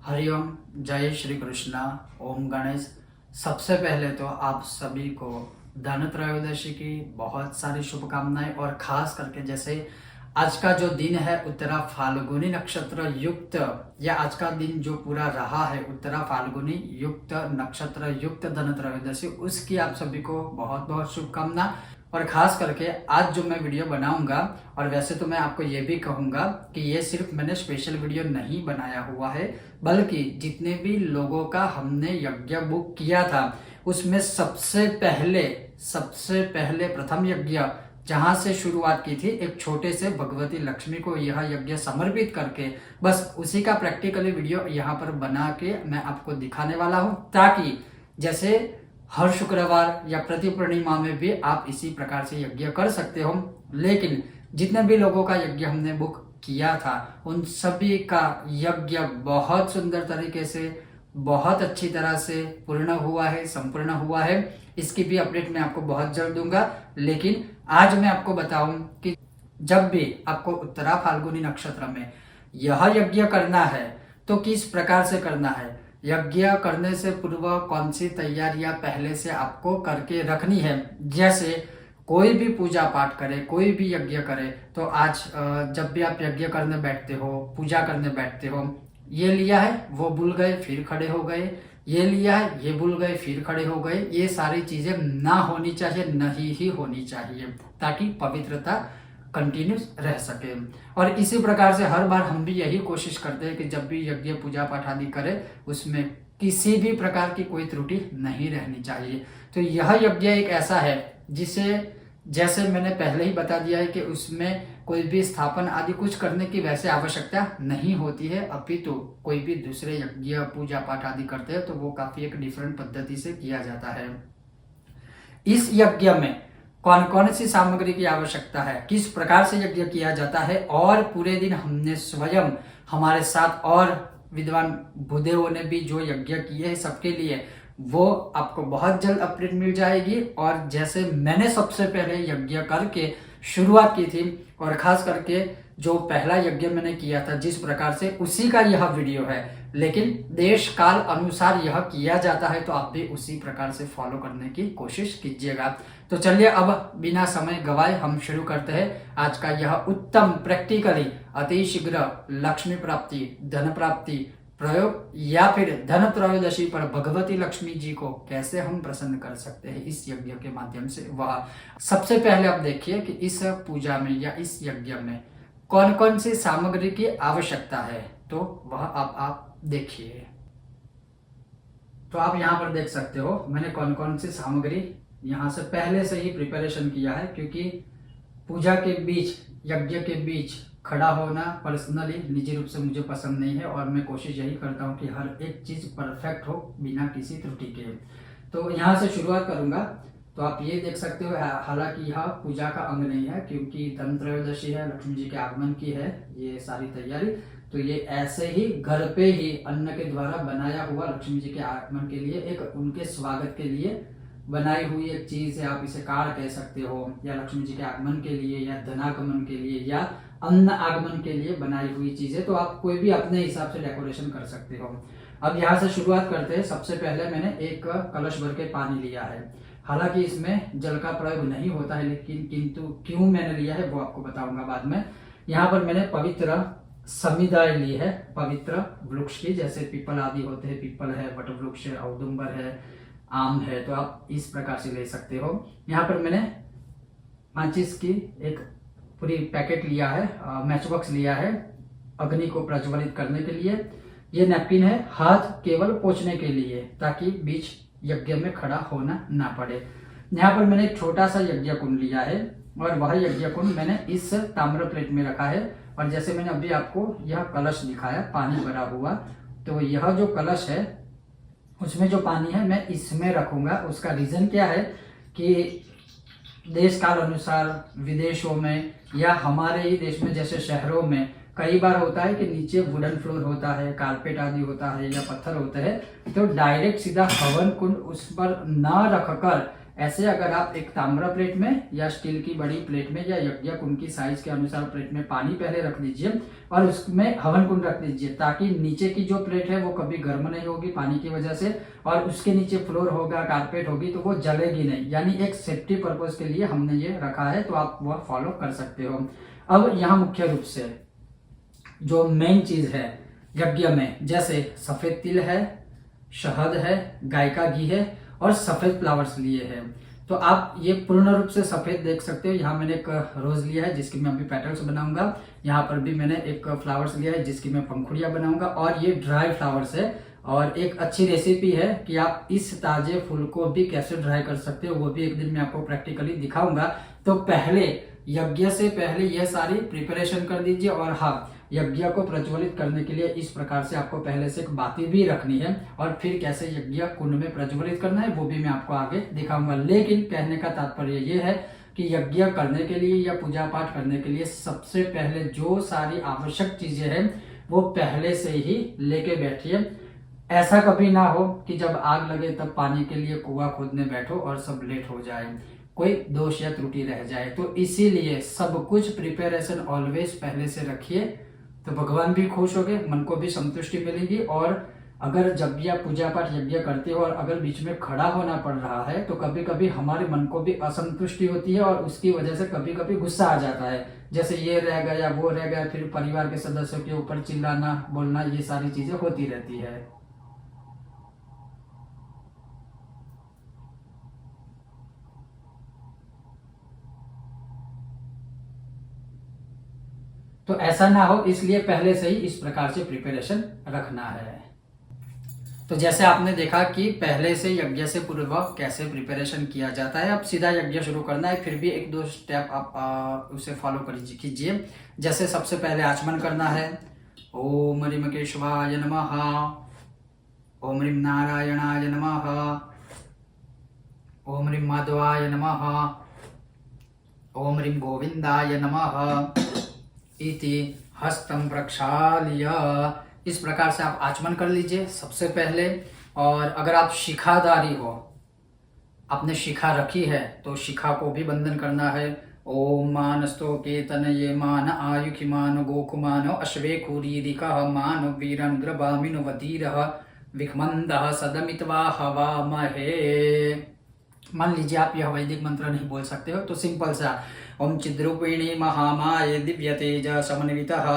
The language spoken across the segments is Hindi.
हरिओम। जय श्री कृष्णा। ओम गणेश। सबसे पहले तो आप सभी को धन त्रयोदशी की बहुत सारी शुभकामनाएं और खास करके जैसे आज का जो दिन है उत्तरा फाल्गुनी नक्षत्र युक्त या आज का दिन जो पूरा रहा है उत्तरा फाल्गुनी युक्त नक्षत्र युक्त धन त्रयोदशी उसकी आप सभी को बहुत बहुत शुभकामना। और खास करके आज जो मैं वीडियो बनाऊंगा और वैसे तो मैं आपको ये भी कहूंगा कि ये सिर्फ मैंने स्पेशल वीडियो नहीं बनाया हुआ है बल्कि जितने भी लोगों का हमने यज्ञ बुक किया था उसमें सबसे पहले प्रथम यज्ञ जहां से शुरुआत की थी एक छोटे से भगवती लक्ष्मी को यह यज्ञ समर्पित करके बस उसी का प्रैक्टिकली वीडियो यहाँ पर बना के मैं आपको दिखाने वाला हूँ ताकि जैसे हर शुक्रवार या प्रति पूर्णिमा में भी आप इसी प्रकार से यज्ञ कर सकते हो। लेकिन जितने भी लोगों का यज्ञ हमने बुक किया था उन सभी का यज्ञ बहुत सुंदर तरीके से बहुत अच्छी तरह से पूर्ण हुआ है, संपूर्ण हुआ है। इसकी भी अपडेट मैं आपको बहुत जल्द दूंगा। लेकिन आज मैं आपको बताऊं कि जब भी आपको उत्तरा फाल्गुनी नक्षत्र में यह यज्ञ करना है तो किस प्रकार से करना है, यज्ञ करने से पूर्व कौन सी तैयारियां पहले से आपको करके रखनी है। जैसे कोई भी पूजा पाठ करे, कोई भी यज्ञ करे तो आज जब भी आप यज्ञ करने बैठते हो, पूजा करने बैठते हो, ये लिया है वो भूल गए फिर खड़े हो गए, ये लिया है ये भूल गए फिर खड़े हो गए, ये सारी चीजें ना होनी चाहिए, नहीं ही होनी चाहिए ताकि पवित्रता कंटिन्यूस रह सके। और इसी प्रकार से हर बार हम भी यही कोशिश करते हैं कि जब भी यज्ञ पूजा पाठ आदि करें उसमें किसी भी प्रकार की कोई त्रुटि नहीं रहनी चाहिए। तो यह यज्ञ एक ऐसा है जिसे जैसे मैंने पहले ही बता दिया है कि उसमें कोई भी स्थापन आदि कुछ करने की वैसे आवश्यकता नहीं होती है, अपितु तो कोई भी दूसरे यज्ञ पूजा पाठ आदि करते हैं तो वो काफी एक डिफरेंट पद्धति से किया जाता है। इस यज्ञ में कौन कौन सी सामग्री की आवश्यकता है, किस प्रकार से यज्ञ किया जाता है और पूरे दिन हमने स्वयं हमारे साथ और विद्वान भूदेवों ने भी जो यज्ञ किए हैं सबके लिए वो आपको बहुत जल्द अपडेट मिल जाएगी। और जैसे मैंने सबसे पहले यज्ञ करके शुरुआत की थी और खास करके जो पहला यज्ञ मैंने किया था जिस प्रकार से उसी का यह वीडियो है, लेकिन देश काल अनुसार यह किया जाता है तो आप भी उसी प्रकार से फॉलो करने की कोशिश कीजिएगा। तो चलिए अब बिना समय गवाए हम शुरू करते हैं आज का यह उत्तम प्रैक्टिकली अति शीघ्र लक्ष्मी प्राप्ति धन प्राप्ति प्रयोग या फिर धन त्रयोदशी पर भगवती लक्ष्मी जी को कैसे हम प्रसन्न कर सकते हैं इस यज्ञ के माध्यम से। वह सबसे पहले आप देखिए कि इस पूजा में या इस यज्ञ में कौन कौन सी सामग्री की आवश्यकता है, तो वह आप देखिए। तो आप यहाँ पर देख सकते हो मैंने कौन कौन सी सामग्री यहाँ से पहले से ही प्रिपरेशन किया है, क्योंकि पूजा के बीच यज्ञ के बीच खड़ा होना पर्सनली निजी रूप से मुझे पसंद नहीं है और मैं कोशिश यही करता हूँ कि हर एक चीज परफेक्ट हो बिना किसी त्रुटि के। तो यहाँ से शुरुआत करूंगा। तो आप ये देख सकते हो हालांकि यह पूजा का अंग नहीं है क्योंकि धन त्रयोदशी है, लक्ष्मी जी के आगमन की है ये सारी तैयारी। तो ये ऐसे ही घर पे ही अन्न के द्वारा बनाया हुआ लक्ष्मी जी के आगमन के लिए एक उनके स्वागत के लिए बनाई हुई एक चीज है, आप इसे कार्ड कह सकते हो, या लक्ष्मी जी के आगमन के लिए या धनागमन के लिए या अन्न आगमन के लिए बनाई हुई चीज है। तो आप कोई भी अपने हिसाब से डेकोरेशन कर सकते हो। अब यहाँ से शुरुआत करते हैं। सबसे पहले मैंने एक कलश भर के पानी लिया है, हालांकि इसमें जल का प्रयोग नहीं होता है लेकिन किंतु क्यों मैंने लिया है वो आपको बताऊंगा बाद में। यहाँ पर मैंने पवित्र समिदाय ली है, पवित्र वृक्ष की, जैसे पीपल आदि होते हैं, पीपल है, वट वृक्ष है, औदुंबर है, आम है, तो आप इस प्रकार से ले सकते हो। यहाँ पर मैंने माचिस की एक पूरी पैकेट लिया है, मैच बॉक्स लिया है अग्नि को प्रज्वलित करने के लिए। ये नैपकिन है हाथ केवल पोंछने के लिए ताकि बीच यज्ञ में खड़ा होना ना पड़े। यहाँ पर मैंने एक छोटा सा यज्ञ कुंड लिया है और वह यज्ञ कुंड मैंने इस ताम्र प्लेट में रखा है। और जैसे मैंने अभी आपको यह कलश दिखाया पानी भरा हुआ, तो यह जो कलश है उसमें जो पानी है मैं इसमें रखूंगा। उसका रीजन क्या है कि देश काल अनुसार विदेशों में या हमारे ही देश में जैसे शहरों में कई बार होता है कि नीचे वुडन फ्लोर होता है, कारपेट आदि होता है या पत्थर होता है, तो डायरेक्ट सीधा हवन कुंड उस पर ना रखकर ऐसे अगर आप एक ताम्र प्लेट में या स्टील की बड़ी प्लेट में या यज्ञ कुंड की साइज के अनुसार प्लेट में पानी पहले रख दीजिए और उसमें हवन कुंड रख दीजिए, ताकि नीचे की जो प्लेट है वो कभी गर्म नहीं होगी पानी की वजह से, और उसके नीचे फ्लोर होगा, कारपेट होगी, तो वो जलेगी नहीं। यानी एक सेफ्टी पर्पज के लिए हमने ये रखा है, तो आप वह फॉलो कर सकते हो। अब यहाँ मुख्य रूप से जो मेन चीज है यज्ञ में, जैसे सफेद तिल है, शहद है, गाय का घी है और सफेद फ्लावर्स लिए हैं। तो आप ये पूर्ण रूप से सफेद देख सकते हो। यहाँ मैंने एक रोज लिया है जिसकी मैं अभी पेटल्स बनाऊंगा। यहाँ पर भी मैंने एक फ्लावर्स लिया है जिसकी मैं पंखुड़ियां बनाऊंगा, और ये ड्राई फ्लावर्स है। और एक अच्छी रेसिपी है कि आप इस ताजे फूल को भी कैसे ड्राई कर सकते हो, वो भी एक दिन मैं आपको प्रैक्टिकली दिखाऊंगा। तो पहले यज्ञ से पहले यह सारी प्रिपरेशन कर दीजिए। और हाँ, यज्ञ को प्रज्वलित करने के लिए इस प्रकार से आपको पहले से एक बाती भी रखनी है, और फिर कैसे यज्ञ कुंड में प्रज्वलित करना है वो भी मैं आपको आगे दिखाऊंगा। लेकिन कहने का तात्पर्य ये है कि यज्ञ करने के लिए या पूजा पाठ करने के लिए सबसे पहले जो सारी आवश्यक चीजें हैं वो पहले से ही लेके बैठिए। ऐसा कभी ना हो कि जब आग लगे तब पानी के लिए कुआं खोदने बैठो और सब लेट हो जाए, कोई दोष या त्रुटि रह जाए। तो इसीलिए सब कुछ प्रिपरेशन ऑलवेज पहले से रखिए, तो भगवान भी खुश होंगे, मन को भी संतुष्टि मिलेगी। और अगर जब भी आप पूजा पाठ यज्ञ करते हो और अगर बीच में खड़ा होना पड़ रहा है तो कभी कभी हमारे मन को भी असंतुष्टि होती है, और उसकी वजह से कभी कभी गुस्सा आ जाता है, जैसे ये रह गया वो रह गया, फिर परिवार के सदस्यों के ऊपर चिल्लाना बोलना, ये सारी चीजें होती रहती है। तो ऐसा ना हो, इसलिए पहले से ही इस प्रकार से प्रिपरेशन रखना है। तो जैसे आपने देखा कि पहले से यज्ञ से पूर्व कैसे प्रिपरेशन किया जाता है। अब सीधा यज्ञ शुरू करना है, फिर भी एक दो स्टेप आप उसे फॉलो कीजिए। जैसे सबसे पहले आचमन करना है। ओम ह्रीम केशवाय नमः, ओम ह्रीम नारायणाय नमः, ओम ह्रीम माधवाय नमः, ओम ह्रीम गोविंदाय नमः इति हस्तम प्रक्षाल्य। इस प्रकार से आप आचमन कर लीजिए सबसे पहले। और अगर आप शिखाधारी हो, आपने शिखा रखी है, तो शिखा को भी बंधन करना है। ओम मानस्तो केतन ये मान आयुखिमान गोकुमान अश्वे कुरीरिका मान वीरन ग्रबामिन वदीर विखमंदः सदमित्वा हवामहे। मान लीजिए आप यह वैदिक मंत्र नहीं बोल सकते हो, तो सिंपल सा ओम चिद्रूपिणी महामाये दिव्य तेज समन्वितः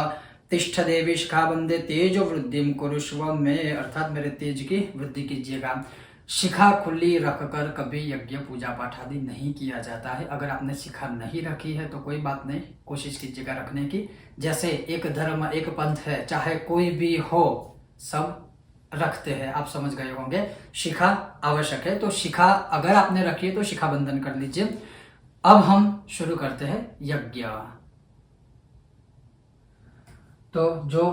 तिष्ठ देवी शिखा बंदे तेजो वृद्धिम कुरुष्व में, अर्थात मेरे तेज की वृद्धि कीजिएगा। शिखा खुली रखकर कभी यज्ञ पूजा पाठ आदि नहीं किया जाता है। अगर आपने शिखा नहीं रखी है तो कोई बात नहीं, कोशिश कीजिएगा रखने की। जैसे एक धर्म एक पंथ है, चाहे कोई भी हो, सब रखते हैं, आप समझ गए होंगे। शिखा आवश्यक है, तो शिखा अगर आपने रखी है तो शिखा बंधन कर लीजिए। अब हम शुरू करते हैं यज्ञ। तो जो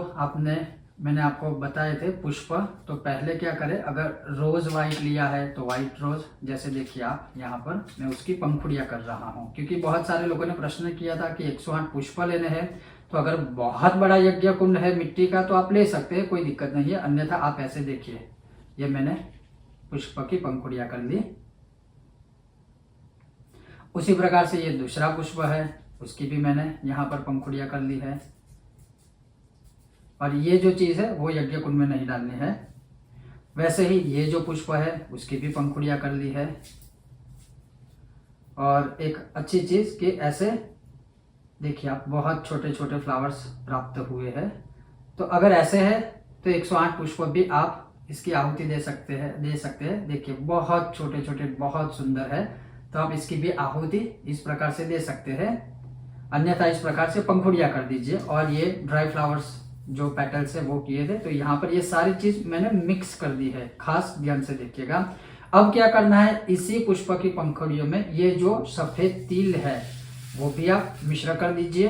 मैंने आपको बताए थे पुष्प, तो पहले क्या करें, अगर रोज वाइट लिया है तो वाइट रोज, जैसे देखिए आप यहाँ पर मैं उसकी पंखुड़ियां कर रहा हूँ, क्योंकि बहुत सारे लोगों ने प्रश्न किया था कि 108 पुष्प लेने हैं। तो अगर बहुत बड़ा यज्ञ कुंड है मिट्टी का तो आप ले सकते हैं, कोई दिक्कत नहीं है। अन्यथा आप ऐसे देखिए, ये मैंने पुष्प की पंखुड़ियां कर ली। उसी प्रकार से ये दूसरा पुष्प है, उसकी भी मैंने यहाँ पर पंखुड़ियां कर ली है। और ये जो चीज है वो यज्ञ कुंड में नहीं डालनी है। वैसे ही ये जो पुष्प है उसकी भी पंखुड़ियां कर ली है। और एक अच्छी चीज कि ऐसे देखिए आप, बहुत छोटे छोटे फ्लावर्स प्राप्त हुए हैं। तो अगर ऐसे है तो 108 पुष्प भी आप इसकी आहुति दे सकते हैं। देखिए बहुत छोटे छोटे, बहुत सुंदर है, तो आप इसकी भी आहुति इस प्रकार से दे सकते हैं। अन्यथा इस प्रकार से पंखुड़ियां कर दीजिए। और ये ड्राई फ्लावर्स जो पेटल्स है वो किए थे, तो यहाँ पर ये सारी चीज मैंने मिक्स कर दी है, खास ध्यान से देखिएगा। अब क्या करना है, इसी पुष्प की पंखुड़ियों में ये जो सफेद तिल है वो भी आप मिश्र कर दीजिए।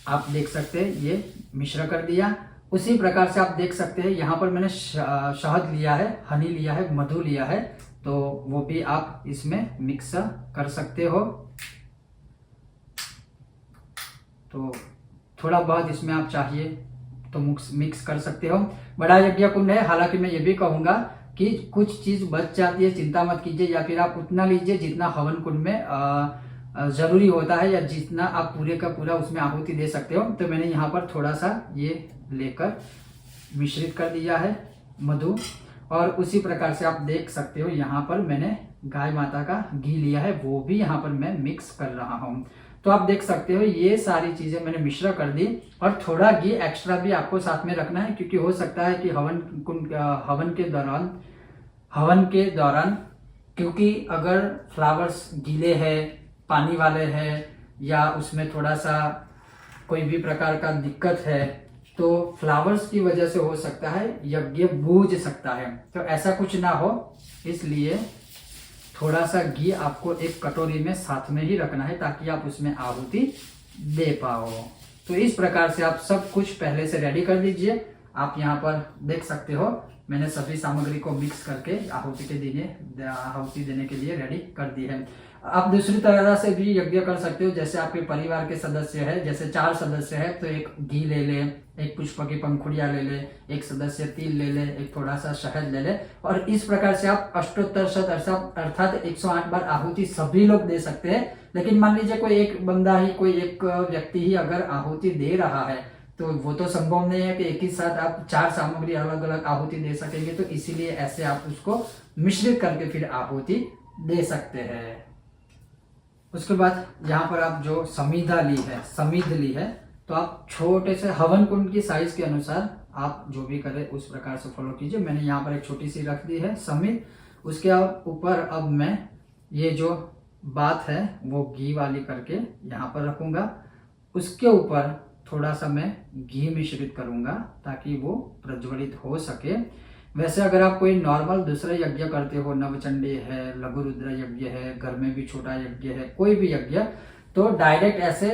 आप देख सकते हैं ये मिश्र कर दिया। उसी प्रकार से आप देख सकते हैं यहाँ पर मैंने शहद लिया है, हनी लिया है, मधु लिया है, तो वो भी आप इसमें मिक्स कर सकते हो। तो थोड़ा बहुत इसमें आप चाहिए तो मिक्स कर सकते हो। बड़ा यज्ञ कुंड है, हालांकि मैं ये भी कहूंगा कि कुछ चीज बच जाती है, चिंता मत कीजिए, या फिर आप उतना लीजिए जितना हवन कुंड में जरूरी होता है, या जितना आप पूरे का पूरा उसमें आहुति दे सकते हो। तो मैंने यहाँ पर थोड़ा सा ये लेकर मिश्रित कर दिया है मधु, और उसी प्रकार से आप देख सकते हो यहाँ पर मैंने गाय माता का घी लिया है, वो भी यहाँ पर मैं मिक्स कर रहा हूँ। तो आप देख सकते हो ये सारी चीजें मैंने मिश्र कर दी, और थोड़ा घी एक्स्ट्रा भी आपको साथ में रखना है, क्योंकि हो सकता है कि हवन के दौरान क्योंकि अगर फ्लावर्स गीले हैं, पानी वाले हैं, या उसमें थोड़ा सा कोई भी प्रकार का दिक्कत है, तो फ्लावर्स की वजह से हो सकता है यज्ञ बूझ सकता है। तो ऐसा कुछ ना हो, इसलिए थोड़ा सा घी आपको एक कटोरी में साथ में ही रखना है, ताकि आप उसमें आहुति दे पाओ। तो इस प्रकार से आप सब कुछ पहले से रेडी कर लीजिए। आप यहाँ पर देख सकते हो मैंने सभी सामग्री को मिक्स करके आहुति देने के लिए रेडी कर दी है। आप दूसरी तरह से भी यज्ञ कर सकते हो, जैसे आपके परिवार के सदस्य है, जैसे 4 सदस्य है तो एक घी ले ले, एक पुष्प की पंखुड़ियां ले ले, एक सदस्य तिल ले ले, एक थोड़ा सा शहद ले ले, और इस प्रकार से आप अष्टोत्तर शत अर्थात 108 बार आहुति सभी लोग दे सकते हैं। लेकिन मान लीजिए कोई एक बंदा ही, कोई एक व्यक्ति ही अगर आहुति दे रहा है, तो वो तो संभव नहीं है कि एक ही साथ आप 4 सामग्री अलग अलग आहुति दे सकेंगे। तो इसीलिए ऐसे आप उसको मिश्रित करके फिर आहुति दे सकते हैं। उसके बाद यहाँ पर आप जो समीध ली है, तो आप छोटे से हवन कुंड की साइज के अनुसार आप जो भी करें उस प्रकार से फॉलो कीजिए। मैंने यहाँ पर एक छोटी सी रख दी है समीध। उसके ऊपर अब मैं ये जो बात है वो घी वाली करके यहाँ पर रखूंगा। उसके ऊपर थोड़ा सा मैं घी मिश्रित करूंगा ताकि वो प्रज्वलित हो सके। वैसे अगर आप कोई नॉर्मल दूसरा यज्ञ करते हो, नवचंडी है, लघु रुद्र यज्ञ है, घर में भी छोटा यज्ञ है, कोई भी यज्ञ, तो डायरेक्ट ऐसे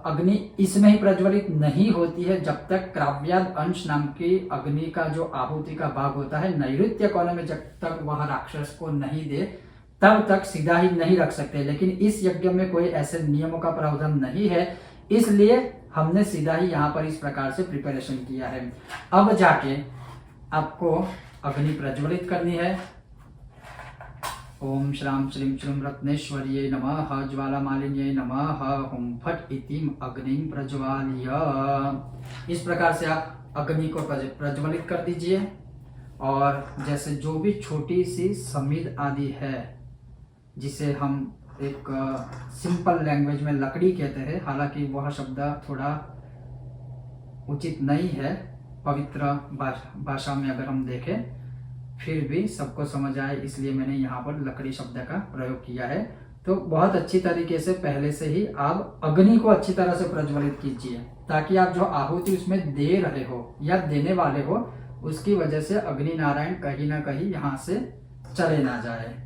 अग्नि इसमें ही प्रज्वलित नहीं होती है जब तक क्राव्याद अंश नाम की अग्नि का जो आहुति का भाग होता है नैऋत्य कोण में, जब तक वह राक्षस को नहीं दे तब तक सीधा ही नहीं रख सकते। लेकिन इस यज्ञ में कोई ऐसे नियमों का प्रावधान नहीं है, इसलिए हमने सीधा ही यहाँ पर इस प्रकार से प्रिपरेशन किया है। अब जाके आपको अग्नि प्रज्वलित करनी है। ओम श्राम श्रीम श्रीम रत्नेश्वर्ये नमः, ज्वाला मालिन्ये नमः, हुम फट इतिम अग्निं प्रज्वाल्य। इस प्रकार से आप अग्नि को प्रज्वलित कर दीजिए। और जैसे जो भी छोटी सी समीध आदि है, जिसे हम एक सिंपल लैंग्वेज में लकड़ी कहते हैं, हालांकि वह शब्द थोड़ा उचित नहीं है पवित्र भाषा में अगर हम देखें, फिर भी सबको समझ आए इसलिए मैंने यहाँ पर लकड़ी शब्द का प्रयोग किया है। तो बहुत अच्छी तरीके से पहले से ही आप अग्नि को अच्छी तरह से प्रज्वलित कीजिए, ताकि आप जो आहुति उसमें दे रहे हो या देने वाले हो, उसकी वजह से अग्नि नारायण कहीं ना कहीं यहाँ से चले ना जाए।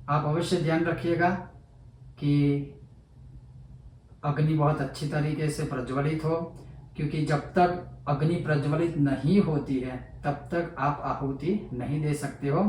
आप अवश्य ध्यान रखिएगा कि अग्नि बहुत अच्छी तरीके से प्रज्वलित हो, क्योंकि जब तक अग्नि प्रज्वलित नहीं होती है तब तक आप आहुति नहीं दे सकते हो।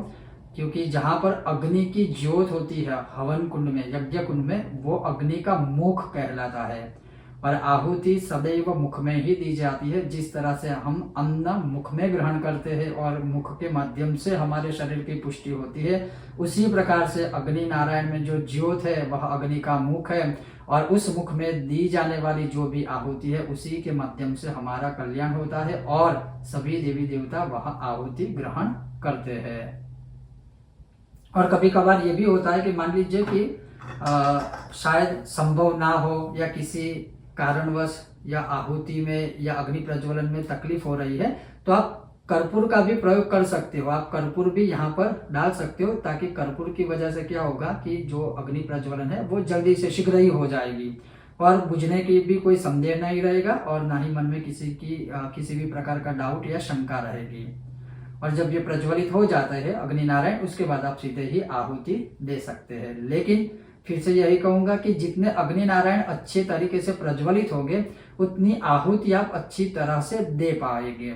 क्योंकि जहां पर अग्नि की ज्योत होती है हवन कुंड में, यज्ञ कुंड में, वो अग्नि का मुख कहलाता है। और आहुति सदैव मुख में ही दी जाती है। जिस तरह से हम अन्न मुख में ग्रहण करते हैं और मुख के माध्यम से हमारे शरीर की पुष्टि होती है, उसी प्रकार से अग्नि नारायण में जो ज्योत है वह अग्नि का मुख है, और उस मुख में दी जाने वाली जो भी आहुति है उसी के माध्यम से हमारा कल्याण होता है और सभी देवी देवता वह आहुति ग्रहण करते हैं। और कभी कभार ये भी होता है कि मान लीजिए कि शायद संभव ना हो या किसी कारणवश या आहुति में या अग्नि प्रज्वलन में तकलीफ हो रही है, तो आप कर्पूर का भी प्रयोग कर सकते हो। आप कर्पूर भी यहाँ पर डाल सकते हो, ताकि कर्पूर की वजह से क्या होगा कि जो अग्नि प्रज्वलन है वो जल्दी से शीघ्र ही हो जाएगी और बुझने की भी कोई संदेह नहीं रहेगा, और ना ही मन में किसी भी प्रकार का डाउट या शंका रहेगी। और जब ये प्रज्वलित हो जाता है अग्नि नारायण, उसके बाद आप सीधे ही आहुति दे सकते हैं। लेकिन फिर से यही कहूंगा कि जितने अग्नि नारायण अच्छे तरीके से प्रज्वलित होंगे उतनी आहुति आप अच्छी तरह से दे पाएंगे।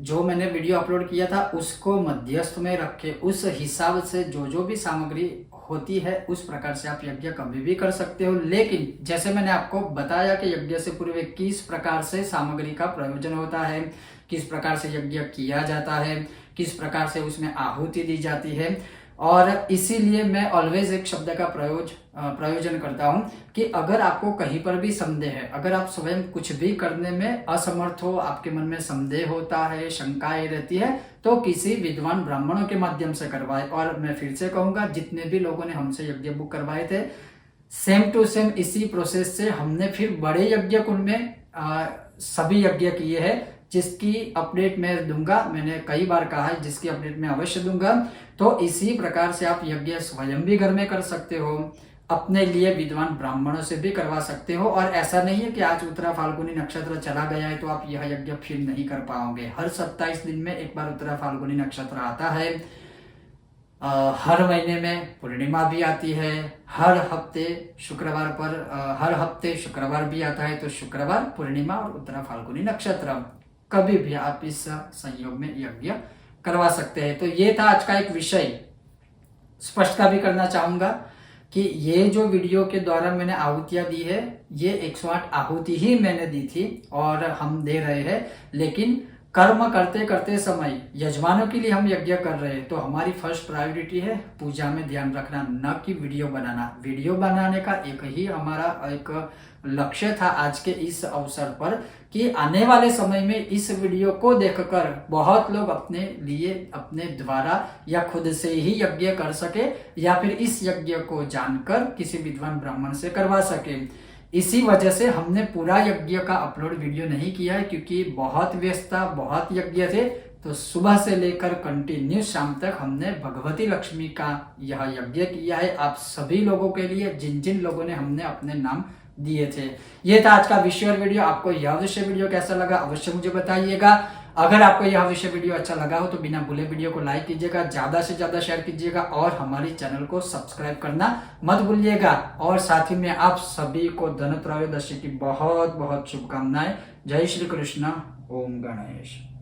जो मैंने वीडियो अपलोड किया था उसको मध्यस्थ में रख के उस हिसाब से जो भी सामग्री होती है उस प्रकार से आप यज्ञ कभी भी कर सकते हो। लेकिन जैसे मैंने आपको बताया कि यज्ञ से पूर्व किस प्रकार से सामग्री का प्रयोजन होता है, किस प्रकार से यज्ञ किया जाता है, किस प्रकार से उसमें आहुति दी जाती है, और इसीलिए मैं ऑलवेज एक शब्द का प्रयोजन करता हूं कि अगर आपको कहीं पर भी संदेह है, अगर आप स्वयं कुछ भी करने में असमर्थ हो, आपके मन में संदेह होता है, शंकाएं रहती है, तो किसी विद्वान ब्राह्मणों के माध्यम से करवाए। और मैं फिर से कहूंगा, जितने भी लोगों ने हमसे यज्ञ बुक करवाए थे सेम टू सेम इसी प्रोसेस से हमने फिर बड़े यज्ञ कुंड में सभी यज्ञ किए हैं, जिसकी अपडेट मैं दूंगा। मैंने कई बार कहा है जिसकी अपडेट मैं अवश्य दूंगा। तो इसी प्रकार से आप यज्ञ स्वयं भी घर में कर सकते हो, अपने लिए विद्वान ब्राह्मणों से भी करवा सकते हो। और ऐसा नहीं है कि आज उत्तरा फाल्गुनी नक्षत्र चला गया है तो आप यह यज्ञ फिर नहीं कर पाओगे। हर 27 दिन में एक बार उत्तरा फाल्गुनी नक्षत्र आता है, हर महीने में पूर्णिमा भी आती है, हर हफ्ते शुक्रवार भी आता है। तो शुक्रवार, पूर्णिमा और उत्तरा फाल्गुनी नक्षत्र कभी भी आप इस संयोग में यज्ञ करवा सकते हैं। तो ये था आज का एक विषय। स्पष्टता भी करना चाहूंगा कि ये जो वीडियो के द्वारा मैंने आहुतियां दी है, ये 108 आहुति ही मैंने दी थी और हम दे रहे हैं। लेकिन कर्म करते करते समय यजमानों के लिए हम यज्ञ कर रहे हैं, तो हमारी फर्स्ट प्रायोरिटी है पूजा में ध्यान रखना, न कि वीडियो बनाना। वीडियो बनाने का एक ही हमारा एक लक्ष्य था आज के इस अवसर पर कि आने वाले समय में इस वीडियो को देखकर बहुत लोग अपने लिए, अपने द्वारा या खुद से ही यज्ञ कर सके, या फिर इस यज्ञ को जानकर किसी विद्वान ब्राह्मण से करवा सके। इसी वजह से हमने पूरा यज्ञ का अपलोड वीडियो नहीं किया है, क्योंकि बहुत व्यस्तता, बहुत यज्ञ थे। तो सुबह से लेकर कंटिन्यू शाम तक हमने भगवती लक्ष्मी का यह यज्ञ किया है आप सभी लोगों के लिए, जिन जिन लोगों ने हमने अपने नाम दिए थे। ये था आज का विषय और वीडियो। आपको यह विषय वीडियो कैसा लगा अवश्य मुझे बताइएगा। अगर आपको यह विषय वीडियो अच्छा लगा हो तो बिना भूले वीडियो को लाइक कीजिएगा, ज्यादा से ज्यादा शेयर कीजिएगा और हमारी चैनल को सब्सक्राइब करना मत भूलिएगा। और साथ ही में आप सभी को धन त्रयोदशी की बहुत बहुत शुभकामनाएं। जय श्री कृष्ण। ओम गणेश।